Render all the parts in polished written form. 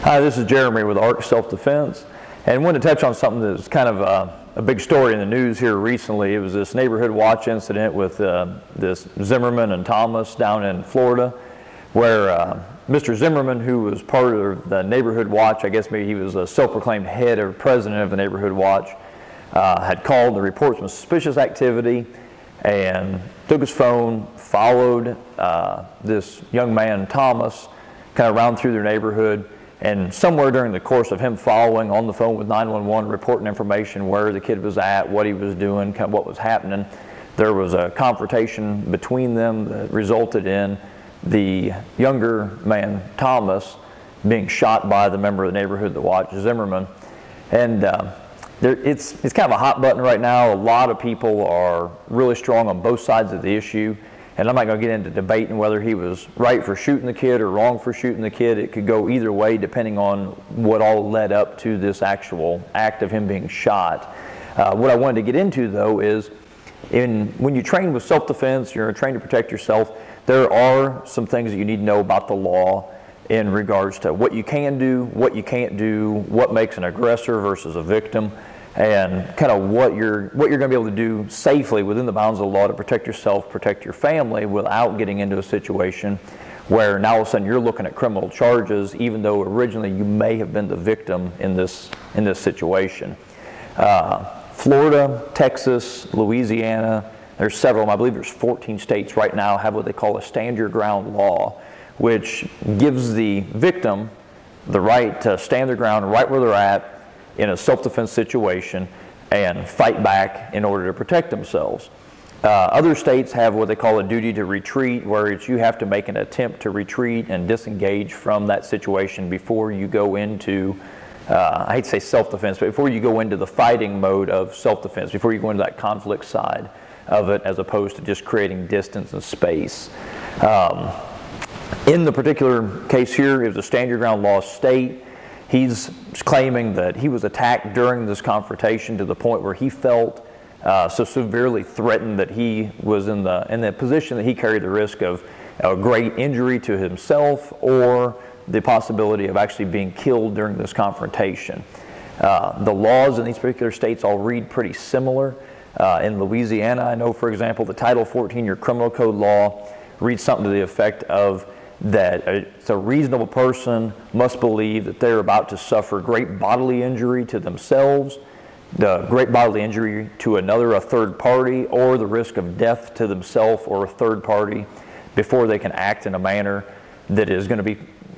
Hi, this is Jeremy with ARC Self-Defense, and I wanted to touch on something that's kind of a big story in the news here recently. It was this neighborhood watch incident with this Zimmerman and Thomas down in Florida, where Mr. Zimmerman, who was part of the neighborhood watch, I guess maybe he was a self-proclaimed head or president of the neighborhood watch, had called to report some suspicious activity and took his phone, followed this young man, Thomas, kind of around through their neighborhood. And somewhere during the course of him following on the phone with 911, reporting information where the kid was at, what he was doing, kind of what was happening, there was a confrontation between them that resulted in the younger man, Thomas, being shot by the member of the neighborhood that watched, Zimmerman. And it's kind of a hot button right now. A lot of people are really strong on both sides of the issue. And I'm not going to get into debating whether he was right for shooting the kid or wrong for shooting the kid. It could go either way depending on what all led up to this actual act of him being shot. What I wanted to get into, though, is when you train with self-defense, you're trained to protect yourself, there are some things that you need to know about the law in regards to what you can do, what you can't do, what makes an aggressor versus a victim, and kind of what you're going to be able to do safely within the bounds of the law to protect yourself, protect your family, without getting into a situation where now all of a sudden you're looking at criminal charges, even though originally you may have been the victim in this situation. Florida, Texas, Louisiana, there's several, I believe there's 14 states right now have what they call a stand your ground law, which gives the victim the right to stand their ground right where they're at in a self-defense situation and fight back in order to protect themselves. Other states have what they call a duty to retreat, where you have to make an attempt to retreat and disengage from that situation before you go into, I hate to say self-defense, but before you go into the fighting mode of self-defense, before you go into that conflict side of it, as opposed to just creating distance and space. In the particular case here, it was a stand your ground law state. He's claiming that he was attacked during this confrontation to the point where he felt so severely threatened that he was in the position that he carried the risk of a great injury to himself or the possibility of actually being killed during this confrontation. The laws in these particular states all read pretty similar. In Louisiana, I know, for example, the Title 14, your criminal code law, reads something to the effect of that a reasonable person must believe that they're about to suffer great bodily injury to themselves, the great bodily injury to another, a third party, or the risk of death to themselves or a third party before they can act in a manner that is going to be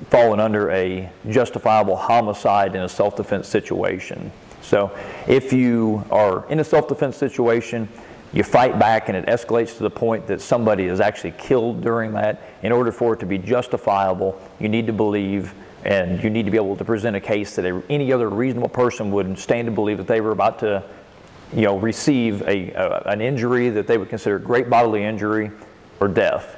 falling under a justifiable homicide in a self-defense situation. So if you are in a self-defense situation, you fight back and it escalates to the point that somebody is actually killed during that. In order for it to be justifiable, you need to believe and you need to be able to present a case that any other reasonable person would stand to believe that they were about to, receive an injury that they would consider great bodily injury or death.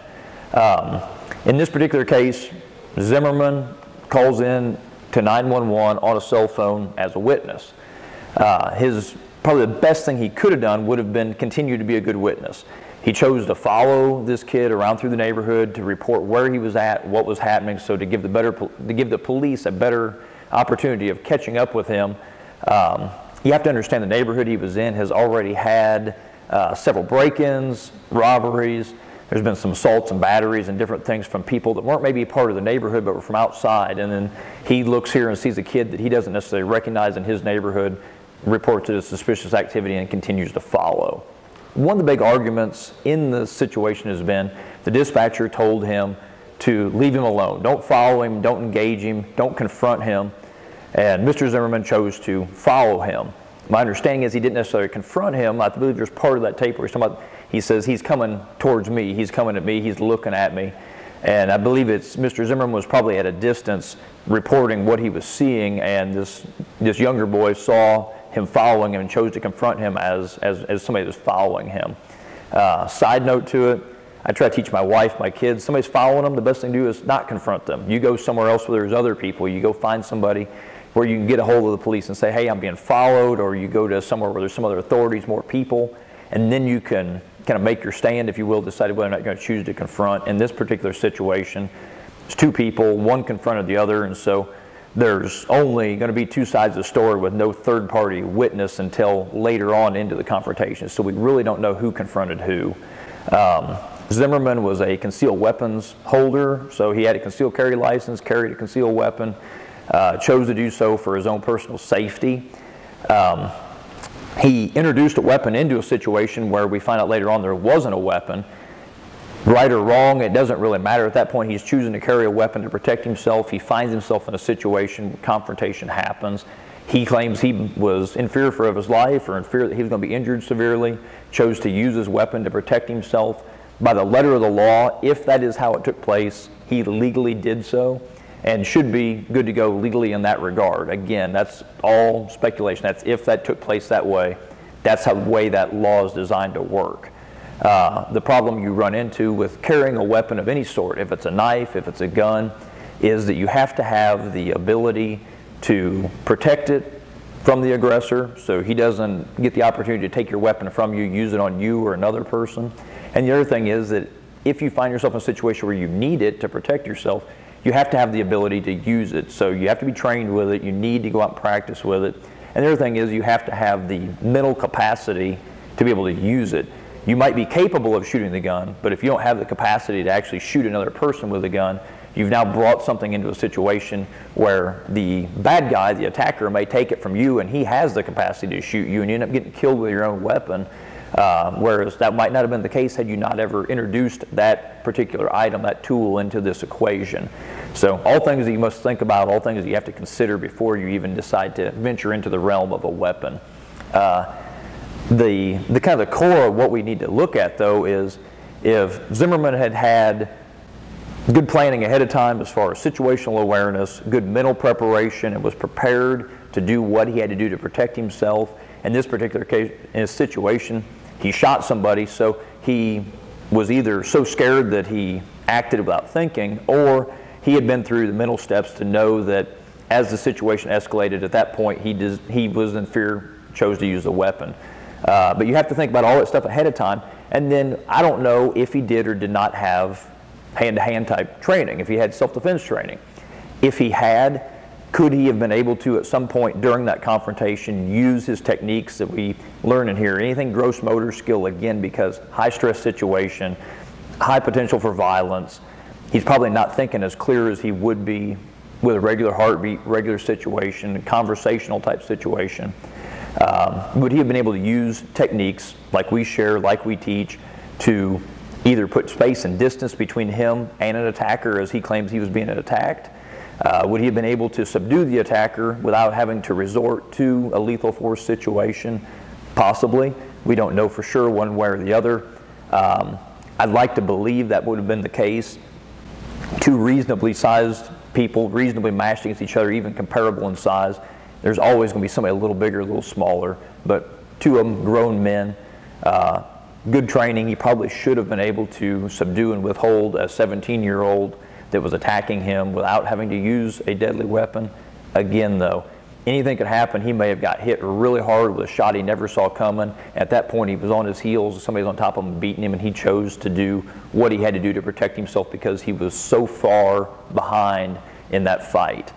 In this particular case, Zimmerman calls in to 911 on a cell phone as a witness. Probably the best thing he could have done would have been continue to be a good witness. He chose to follow this kid around through the neighborhood to report where he was at, what was happening, so to give the police a better opportunity of catching up with him. You have to understand the neighborhood he was in has already had several break-ins, robberies. There's been some assaults and batteries and different things from people that weren't maybe part of the neighborhood but were from outside. And then he looks here and sees a kid that he doesn't necessarily recognize in his neighborhood, reports it as suspicious activity, and continues to follow. One of the big arguments in this situation has been the dispatcher told him to leave him alone. Don't follow him, don't engage him, don't confront him. And Mr. Zimmerman chose to follow him. My understanding is he didn't necessarily confront him. I believe there's part of that tape where he says he's coming towards me, he's coming at me, he's looking at me. And I believe Mr. Zimmerman was probably at a distance reporting what he was seeing, and this younger boy saw him following him and chose to confront him as somebody that's following him. Side note to it, I try to teach my wife, my kids, somebody's following them, the best thing to do is not confront them. You go somewhere else where there's other people. You go find somebody where you can get a hold of the police and say, hey, I'm being followed, or you go to somewhere where there's some other authorities, more people, and then you can kind of make your stand, if you will, decide whether or not you're going to choose to confront. In this particular situation, it's two people, one confronted the other, and so there's only going to be two sides of the story with no third-party witness until later on into the confrontation. So we really don't know who confronted who. Zimmerman was a concealed weapons holder, so he had a concealed carry license, carried a concealed weapon, chose to do so for his own personal safety. He introduced a weapon into a situation where we find out later on there wasn't a weapon. Right or wrong, it doesn't really matter. At that point, he's choosing to carry a weapon to protect himself. He finds himself in a situation, confrontation happens. He claims he was in fear of his life or in fear that he was going to be injured severely, chose to use his weapon to protect himself. By the letter of the law, if that is how it took place, he legally did so and should be good to go legally in that regard. Again, that's all speculation. That's if that took place that way. That's how the way that law is designed to work. The problem you run into with carrying a weapon of any sort, if it's a knife, if it's a gun, is that you have to have the ability to protect it from the aggressor so he doesn't get the opportunity to take your weapon from you, use it on you or another person. And the other thing is that if you find yourself in a situation where you need it to protect yourself, you have to have the ability to use it. So you have to be trained with it. You need to go out and practice with it. And the other thing is you have to have the mental capacity to be able to use it. You might be capable of shooting the gun, but if you don't have the capacity to actually shoot another person with a gun, you've now brought something into a situation where the bad guy, the attacker, may take it from you and he has the capacity to shoot you and you end up getting killed with your own weapon. Whereas that might not have been the case had you not ever introduced that particular item, that tool, into this equation. So all things that you must think about, all things that you have to consider before you even decide to venture into the realm of a weapon. The kind of the core of what we need to look at, though, is if Zimmerman had had good planning ahead of time as far as situational awareness, good mental preparation, and was prepared to do what he had to do to protect himself. In this particular case, in his situation, he shot somebody, so he was either so scared that he acted without thinking, or he had been through the mental steps to know that as the situation escalated at that point, he was in fear, chose to use a weapon. But you have to think about all that stuff ahead of time, and then I don't know if he did or did not have hand-to-hand type training, if he had self-defense training. If he had, could he have been able to at some point during that confrontation use his techniques that we learn in here? Anything gross motor skill, again, because high stress situation, high potential for violence. He's probably not thinking as clear as he would be with a regular heartbeat, regular situation, conversational type situation. Would he have been able to use techniques like we share, like we teach, to either put space and distance between him and an attacker as he claims he was being attacked? Would he have been able to subdue the attacker without having to resort to a lethal force situation? Possibly. We don't know for sure one way or the other. I'd like to believe that would have been the case. Two reasonably sized people, reasonably matched against each other, even comparable in size. There's always going to be somebody a little bigger, a little smaller, but two of them grown men. Good training. He probably should have been able to subdue and withhold a 17-year-old that was attacking him without having to use a deadly weapon. Again, though, anything could happen. He may have got hit really hard with a shot he never saw coming. At that point, he was on his heels. Somebody was on top of him beating him, and he chose to do what he had to do to protect himself because he was so far behind in that fight.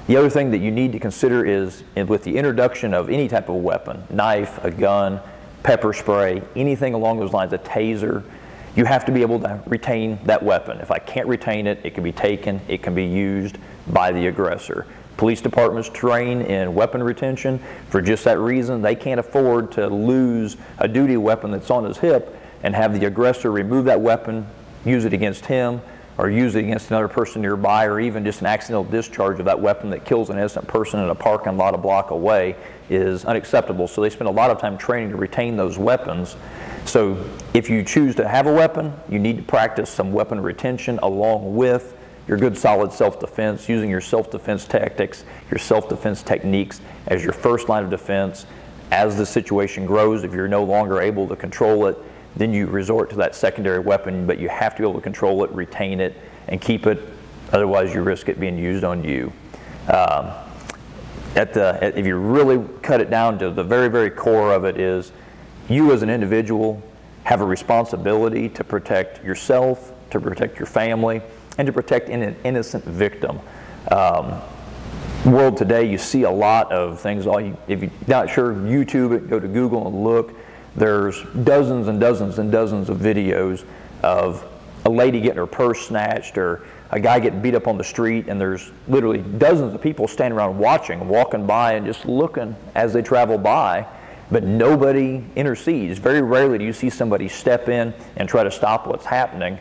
The other thing that you need to consider is with the introduction of any type of weapon, knife, a gun, pepper spray, anything along those lines, a taser, you have to be able to retain that weapon. If I can't retain it, it can be taken, it can be used by the aggressor. Police departments train in weapon retention for just that reason. They can't afford to lose a duty weapon that's on his hip and have the aggressor remove that weapon, use it against him, or use it against another person nearby, or even just an accidental discharge of that weapon that kills an innocent person in a parking lot a block away is unacceptable. So they spend a lot of time training to retain those weapons. So if you choose to have a weapon, you need to practice some weapon retention along with your good solid self-defense, using your self-defense tactics, your self-defense techniques as your first line of defense. As the situation grows, if you're no longer able to control it, then you resort to that secondary weapon, but you have to be able to control it, retain it, and keep it. Otherwise, you risk it being used on you. If you really cut it down to the very, very core of it is you as an individual have a responsibility to protect yourself, to protect your family, and to protect an innocent victim. world today, you see a lot of things. If you're not sure, YouTube it, go to Google and look. There's dozens and dozens and dozens of videos of a lady getting her purse snatched, or a guy getting beat up on the street, and there's literally dozens of people standing around watching, walking by and just looking as they travel by, but nobody intercedes. Very rarely do you see somebody step in and try to stop what's happening.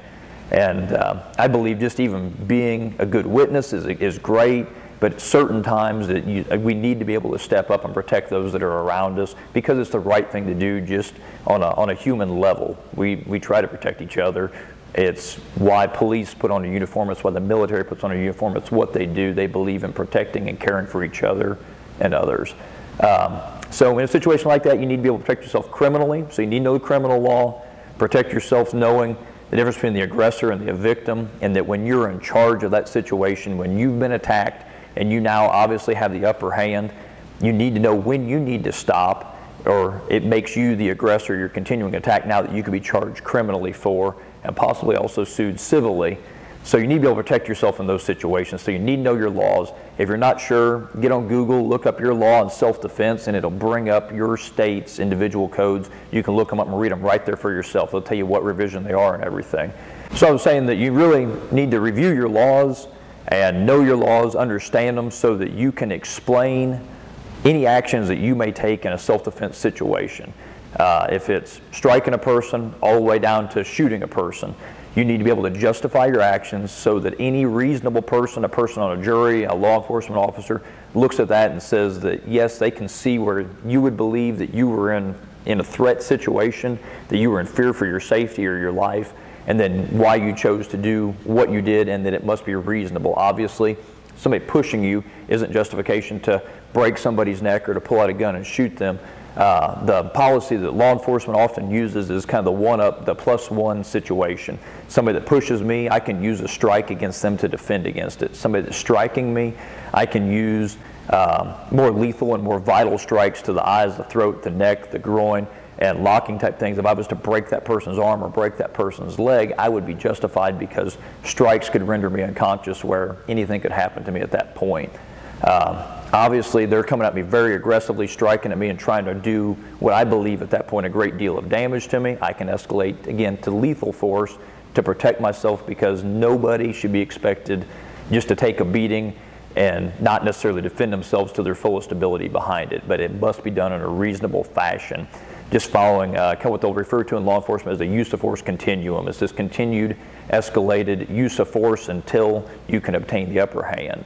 And I believe just even being a good witness is great, but at certain times that we need to be able to step up and protect those that are around us, because it's the right thing to do just on a human level. We try to protect each other. It's why police put on a uniform. It's why the military puts on a uniform. It's what they do. They believe in protecting and caring for each other and others. So in a situation like that, you need to be able to protect yourself criminally. So you need to know the criminal law, protect yourself knowing the difference between the aggressor and the victim, and that when you're in charge of that situation, when you've been attacked and you now obviously have the upper hand, you need to know when you need to stop, or it makes you the aggressor. You're continuing attack now that you could be charged criminally for, and possibly also sued civilly. So you need to be able to protect yourself in those situations. So you need to know your laws. If you're not sure, get on Google, look up your law on self-defense, and it'll bring up your state's individual codes. You can look them up and read them right there for yourself. It'll tell you what revision they are and everything. So I was saying that you really need to review your laws and know your laws, understand them, so that you can explain any actions that you may take in a self-defense situation. If it's striking a person all the way down to shooting a person, you need to be able to justify your actions so that any reasonable person, a person on a jury, a law enforcement officer, looks at that and says that yes, they can see where you would believe that you were in a threat situation, that you were in fear for your safety or your life, and then why you chose to do what you did, and that it must be reasonable. Obviously, somebody pushing you isn't justification to break somebody's neck or to pull out a gun and shoot them. The policy that law enforcement often uses is kind of the +1 situation. Somebody that pushes me, I can use a strike against them to defend against it. Somebody that's striking me, I can use more lethal and more vital strikes to the eyes, the throat, the neck, the groin, and locking type things. If I was to break that person's arm or break that person's leg, I would be justified, because strikes could render me unconscious where anything could happen to me at that point. Obviously, they're coming at me very aggressively, striking at me and trying to do what I believe at that point a great deal of damage to me. I can escalate, again, to lethal force to protect myself, because nobody should be expected just to take a beating and not necessarily defend themselves to their fullest ability behind it, but it must be done in a reasonable fashion, just following kind of what they'll refer to in law enforcement as a use of force continuum. It's this continued escalated use of force until you can obtain the upper hand.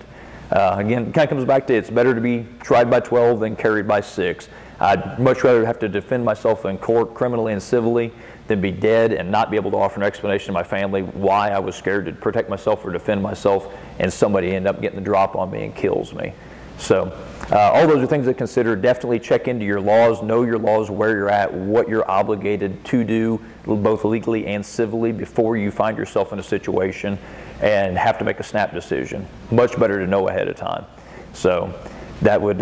Again, it kind of comes back to it's better to be tried by 12 than carried by 6. I'd much rather have to defend myself in court criminally and civilly than be dead and not be able to offer an explanation to my family why I was scared to protect myself or defend myself, and somebody end up getting the drop on me and kills me. So all those are things to consider. Definitely check into your laws, know your laws, where you're at, what you're obligated to do, both legally and civilly, before you find yourself in a situation and have to make a snap decision. Much better to know ahead of time. So that would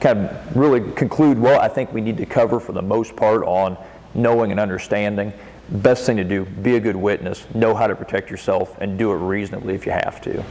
kind of really conclude what I think we need to cover for the most part on knowing and understanding. Best thing to do, be a good witness, know how to protect yourself, and do it reasonably if you have to.